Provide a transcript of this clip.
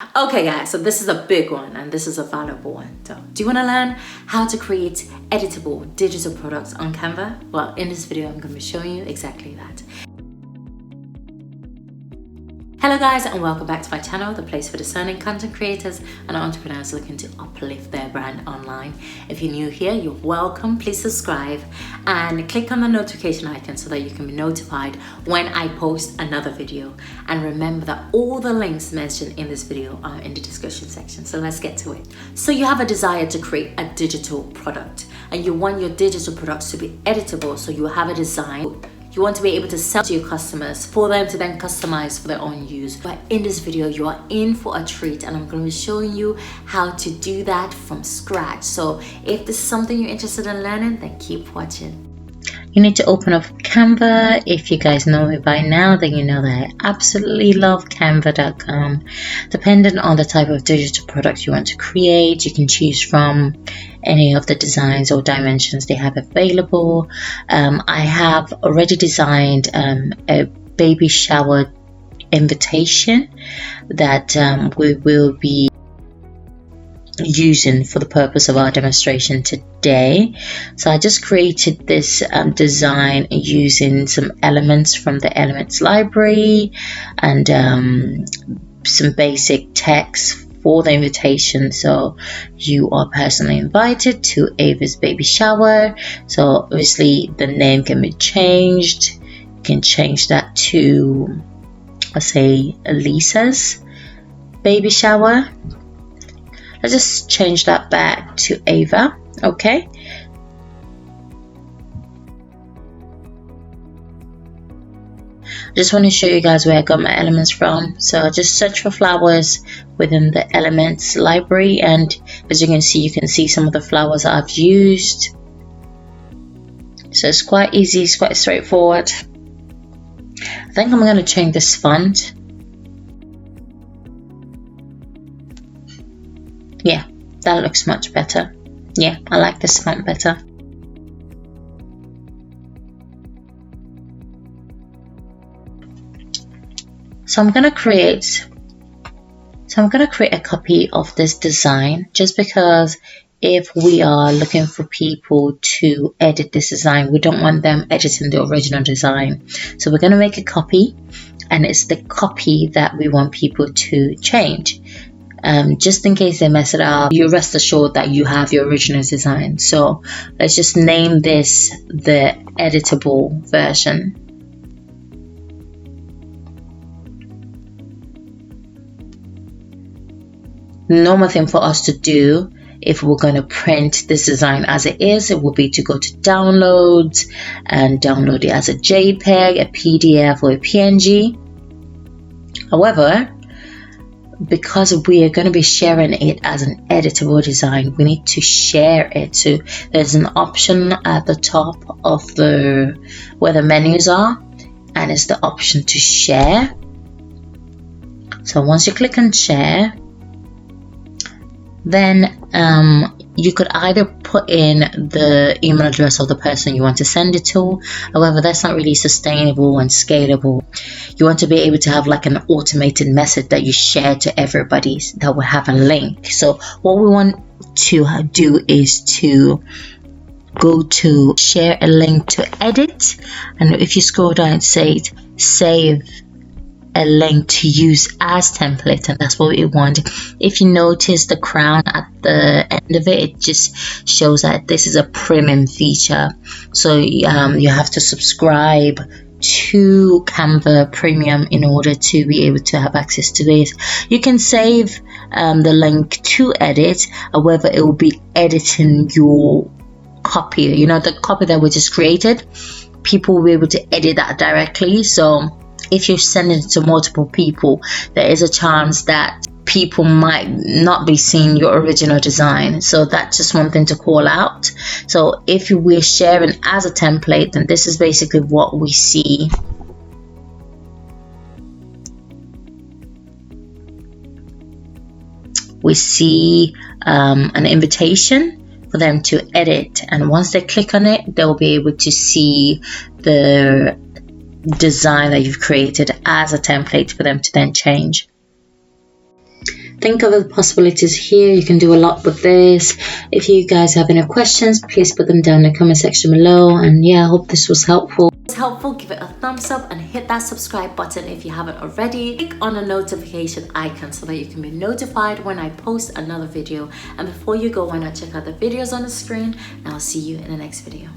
Okay guys, so this is a big one and this is a valuable one. So do you want to learn how to create editable digital products on Canva? Well, in this video I'm going to be showing you exactly that. Hello guys, and welcome back to my channel, the place for discerning content creators and entrepreneurs looking to uplift their brand online. If you're new here, you're welcome. Please subscribe and click on the notification icon so that you can be notified when I post another video. And remember that all the links mentioned in this video are in the description section. So let's get to it. So you have a desire to create a digital product and you want your digital products to be editable, so you have a design. You want to be able to sell to your customers for them to then customize for their own use. But in this video, you are in for a treat and I'm going to be showing you how to do that from scratch. So if this is something you're interested in learning, then keep watching. You need to open up Canva. If you guys know me by now, then you know that I absolutely love Canva.com. Depending on the type of digital product you want to create, you can choose from any of the designs or dimensions they have available. I have already designed a baby shower invitation that we will be using for the purpose of our demonstration today. So I just created this design using some elements from the Elements library and some basic text for the invitation. So you are personally invited to Ava's baby shower. So obviously the name can be changed. You can change that to, let's say, Lisa's baby shower. Let's just change that back to Ava. Okay. I just want to show you guys where I got my elements from. So I just search for flowers within the Elements library, and as you can see some of the flowers that I've used. So it's quite easy, it's quite straightforward. I think I'm going to change this font. Yeah, that looks much better. Yeah, I like this font better. So I'm gonna create a copy of this design, just because if we are looking for people to edit this design, we don't want them editing the original design. So we're gonna make a copy, and it's the copy that we want people to change. Just in case they mess it up, you rest assured that you have your original design. So let's just name this the editable version. Normal thing for us to do if we're going to print this design as it is, it will be to go to downloads and download it as a JPEG, a PDF, or a PNG. However, because we are going to be sharing it as an editable design, we need to share it. So there's an option at the top of where the menus are, and it's the option to share. So once you click on share, then you could either put in the email address of the person you want to send it to. However, that's not really sustainable and scalable. You want to be able to have like an automated message that you share to everybody that will have a link. So what we want to do is to go to share a link to edit, and if you scroll down it says save a link to use as template, and that's what we want. If you notice the crown at the end of it, it just shows that this is a premium feature. So you have to subscribe to Canva Premium in order to be able to have access to this. You can save the link to edit, however it will be editing your copy, the copy that we just created. People will be able to edit that directly. So if you're sending it to multiple people, there is a chance that people might not be seeing your original design. So that's just one thing to call out. So if we're sharing as a template, then this is basically what we see. We see an invitation for them to edit, and once they click on it, they'll be able to see the design that you've created as a template for them to then change. Think of the possibilities here. You can do a lot with this. If you guys have any questions, please put them down in the comment section below. And yeah, I hope this was helpful. If it's helpful, give it a thumbs up and hit that subscribe button if you haven't already. Click on the notification icon so that you can be notified when I post another video. And before you go, why not check out the videos on the screen, and I'll see you in the next video.